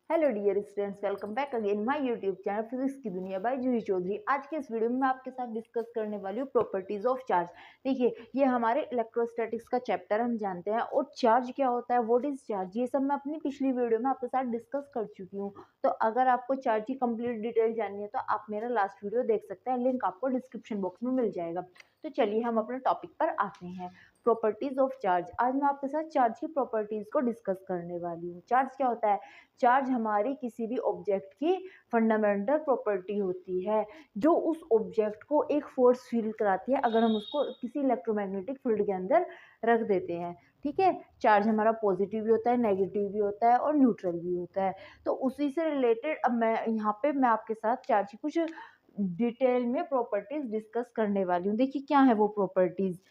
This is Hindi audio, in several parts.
Hello dear students, welcome back again my YouTube channel physics की दुनिया बाय जूही चौधरी। आज के इस वीडियो में मैं आपके साथ डिस्कस करने वाली हूँ प्रॉपर्टीज ऑफ चार्ज। देखिए, ये हमारे इलेक्ट्रोस्टैटिक्स का चैप्टर हम जानते हैं और चार्ज क्या होता है, व्हाट इज चार्ज, ये सब मैं अपनी पिछली वीडियो में आपके साथ डिस्कस कर चुकी हूँ। तो अगर आपको चार्ज की कंप्लीट डिटेल जाननी है तो आप मेरा लास्ट वीडियो देख सकते हैं, लिंक आपको डिस्क्रिप्शन बॉक्स में मिल जाएगा। तो चलिए हम अपने टॉपिक पर आते हैं, प्रॉपर्टीज ऑफ चार्ज। आज मैं आपके साथ चार्ज की प्रॉपर्टीज को डिस्कस करने वाली हूँ। चार्ज क्या होता है? चार्ज हमारी किसी भी ऑब्जेक्ट की फंडामेंटल प्रॉपर्टी होती है जो उस ऑब्जेक्ट को एक फोर्स फील कराती है अगर हम उसको किसी इलेक्ट्रोमैग्नेटिक फील्ड के अंदर रख देते हैं। ठीक है, चार्ज हमारा पॉजिटिव भी होता है, नेगेटिव भी होता है और न्यूट्रल भी होता है। तो उसी से रिलेटेड अब मैं आपके साथ चार्ज की कुछ डिटेल में प्रॉपर्टीज डिस्कस करने वाली हूँ। देखिए क्या है वो प्रॉपर्टीज।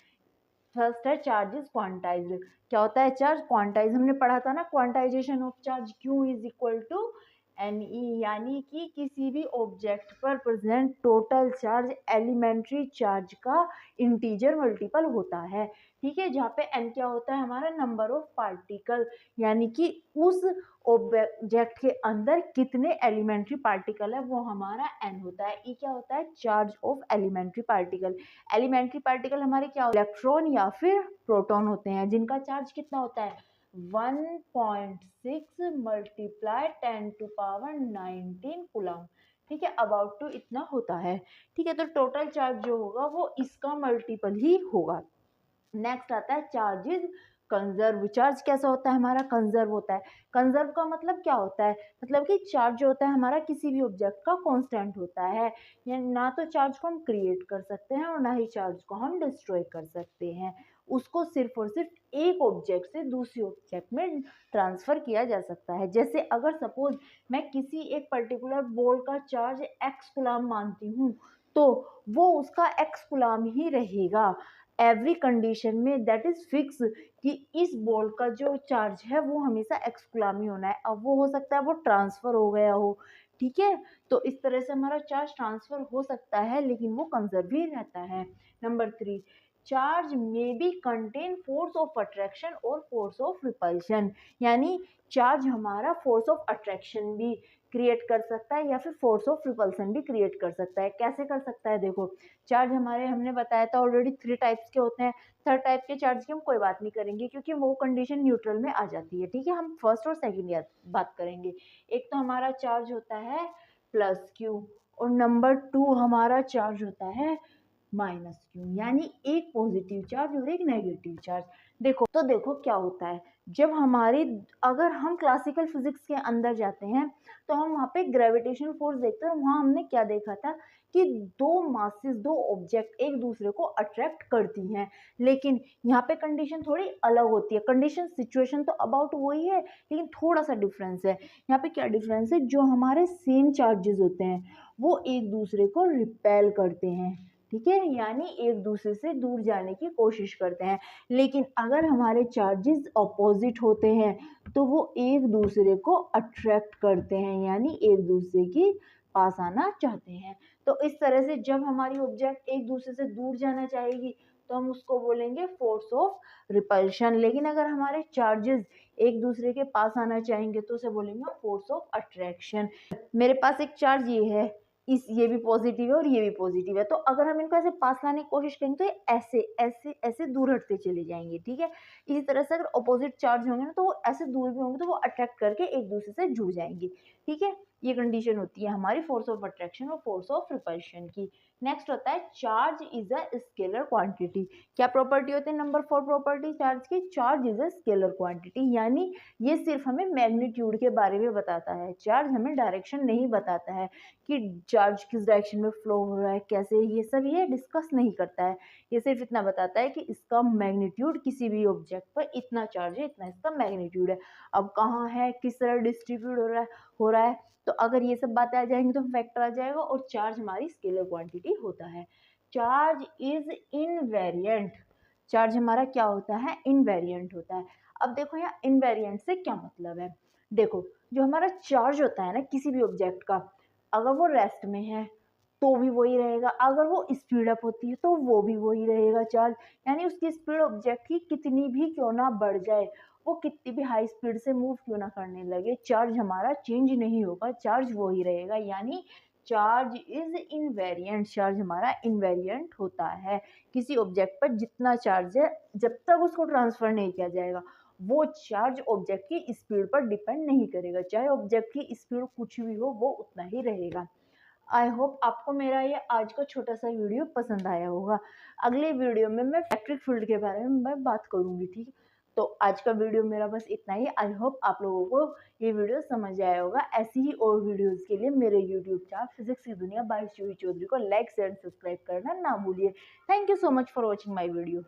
फर्स्ट है चार्ज इज क्वांटाइज्ड। क्या होता है चार्ज? क्वांटाइज हमने पढ़ा था ना, quantization of charge Q is equal to NE, यानी कि किसी भी ऑब्जेक्ट पर present total charge elementary charge का इंटीजर मल्टीपल होता है। ठीक है, जहाँ पे n क्या होता है? हमारा नंबर ऑफ पार्टिकल, यानी कि उस ऑब्जेक्ट के अंदर कितने एलिमेंट्री पार्टिकल है वो हमारा n होता है। E क्या होता है? Charge of elementary particle. Elementary particle हमारे क्या, इलेक्ट्रॉन या फिर प्रोटॉन होते हैं, जिनका चार्ज कितना होता है? 1.6 मल्टीप्लाई 10⁻19 कूलम। ठीक है, अबाउट टू इतना होता है। ठीक है, तो टोटल चार्ज जो होगा वो इसका मल्टीपल ही होगा। नेक्स्ट आता है चार्ज इज कंजर्व। चार्ज कैसा होता है? हमारा कंजर्व होता है। कंजर्व का मतलब क्या होता है? मतलब कि चार्ज जो होता है हमारा किसी भी ऑब्जेक्ट का कांस्टेंट होता है, यानी ना तो चार्ज को हम क्रिएट कर सकते हैं और ना ही चार्ज को हम डिस्ट्रॉय कर सकते हैं। उसको सिर्फ और सिर्फ एक ऑब्जेक्ट से दूसरी ऑब्जेक्ट में ट्रांसफर किया जा सकता है। जैसे अगर सपोज मैं किसी एक पर्टिकुलर बॉल का चार्ज एक्स गुलाम मानती हूँ तो वो उसका एक्स गुलाम ही रहेगा एवरी कंडीशन में, दैट इज फिक्स, कि इस बॉल का जो चार्ज है वो हमेशा एक्स गुलाम ही होना है। अब वो हो सकता है वो ट्रांसफर हो गया हो। ठीक है, तो इस तरह से हमारा चार्ज ट्रांसफर हो सकता है लेकिन वो कंजर्व ही रहता है। नंबर 3, चार्ज में be contain force of attraction और फोर्स ऑफ रिपल्शन, यानी चार्ज हमारा फोर्स ऑफ अट्रैक्शन भी क्रिएट कर सकता है या फिर फोर्स ऑफ रिपल्सन भी क्रिएट कर सकता है। कैसे कर सकता है? देखो, चार्ज हमारे हमने बताया था ऑलरेडी 3 टाइप्स के होते हैं। थर्ड टाइप के चार्ज की हम कोई बात नहीं करेंगे क्योंकि वो कंडीशन न्यूट्रल में आ जाती है। ठीक है, हम फर्स्ट और सेकंड बात करेंगे। एक तो हमारा चार्ज होता है प्लस Q और नंबर 2 हमारा चार्ज होता है -Q, यानी एक पॉजिटिव चार्ज और एक नेगेटिव चार्ज। देखो क्या होता है, जब हमारी, अगर हम क्लासिकल फिजिक्स के अंदर जाते हैं तो हम वहाँ पे ग्रेविटेशनल फोर्स देखते हैं और वहाँ हमने क्या देखा था कि दो मासेस, दो ऑब्जेक्ट एक दूसरे को अट्रैक्ट करती हैं। लेकिन यहाँ पे कंडीशन थोड़ी अलग होती है। कंडीशन सिचुएशन तो अबाउट वही है लेकिन थोड़ा सा डिफरेंस है। यहाँ पे क्या डिफरेंस है? जो हमारे सेम चार्जेस होते हैं वो एक दूसरे को रिपेल करते हैं। ठीक है, यानी एक दूसरे से दूर जाने की कोशिश करते हैं। लेकिन अगर हमारे चार्जेस अपोजिट होते हैं तो वो एक दूसरे को अट्रैक्ट करते हैं, यानी एक दूसरे की पास आना चाहते हैं। तो इस तरह से जब हमारी ऑब्जेक्ट एक दूसरे से दूर जाना चाहेगी तो हम उसको बोलेंगे फोर्स ऑफ रिपल्शन। लेकिन अगर हमारे चार्जेस एक दूसरे के पास आना चाहेंगे तो उसे बोलेंगे फोर्स ऑफ अट्रैक्शन। मेरे पास एक चार्ज ये है, ये भी पॉजिटिव है और ये भी पॉजिटिव है, तो अगर हम इनको ऐसे पास लाने की कोशिश करेंगे तो ये ऐसे ऐसे ऐसे दूर हटते चले जाएंगे। ठीक है, इसी तरह से अगर अपोजिट चार्ज होंगे ना तो वो ऐसे दूर भी होंगे तो वो अट्रैक्ट करके एक दूसरे से जुड़ जाएंगे। ठीक है, ये कंडीशन होती है हमारी फोर्स ऑफ अट्रैक्शन और फोर्स ऑफ रिपल्शन की। नेक्स्ट होता है charge is a scalar quantity. क्या प्रॉपर्टी होती है नंबर 4 प्रॉपर्टी चार्ज की? Charge is a scalar quantity, यानी ये सिर्फ हमें मैग्नीट्यूड के बारे में बताता है। चार्ज हमें डायरेक्शन नहीं बताता है कि चार्ज किस डायरेक्शन में फ्लो हो रहा है, कैसे, ये सब ये डिस्कस नहीं करता है। ये सिर्फ इतना बताता है कि इसका मैग्नीट्यूड, किसी भी ऑब्जेक्ट पर इतना चार्ज है, इतना इसका मैग्नीट्यूड है। अब कहाँ है, किस तरह डिस्ट्रीब्यूट हो रहा है, तो अगर ये सब बातें आ जाएंगी तो फैक्टर आ जाएगा और चार्ज हमारी स्केलर क्वांटिटी होता है। Charge is invariant. चार्ज हमारा क्या होता है? इनवेरिएंट होता है। अब देखो यहाँ इनवेरिएंट से क्या मतलब है। देखो, जो हमारा चार्ज होता है ना किसी भी ऑब्जेक्ट का, अगर वो रेस्ट में है तो भी वही रहेगा, अगर वो स्पीड अप होती है तो वो भी वही रहेगा चार्ज। यानी उसकी स्पीड ऑब्जेक्ट की कितनी भी क्यों ना बढ़ जाए, वो कितनी भी हाई स्पीड से मूव क्यों ना करने लगे, चार्ज हमारा चेंज नहीं होगा, चार्ज वो ही रहेगा। यानी चार्ज इज इनवेरिएंट, चार्ज हमारा इनवेरिएंट होता है। किसी ऑब्जेक्ट पर जितना चार्ज है, जब तक उसको ट्रांसफर नहीं किया जाएगा, वो चार्ज ऑब्जेक्ट की स्पीड पर डिपेंड नहीं करेगा, चाहे ऑब्जेक्ट की स्पीड कुछ भी हो, वो उतना ही रहेगा। आई होप आपको मेरा ये आज का छोटा सा वीडियो पसंद आया होगा। अगले वीडियो में मैं इलेक्ट्रिक फील्ड के बारे में मैं बात करूंगी, ठीक है। तो आज का वीडियो मेरा बस इतना ही। आई होप आप लोगों को ये वीडियो समझ आया होगा। ऐसी ही और वीडियोस के लिए मेरे यूट्यूब चैनल फिजिक्स की दुनिया बाय जूही चौधरी को लाइक शेयर सब्सक्राइब करना ना भूलिए। Thank you so much for watching my video.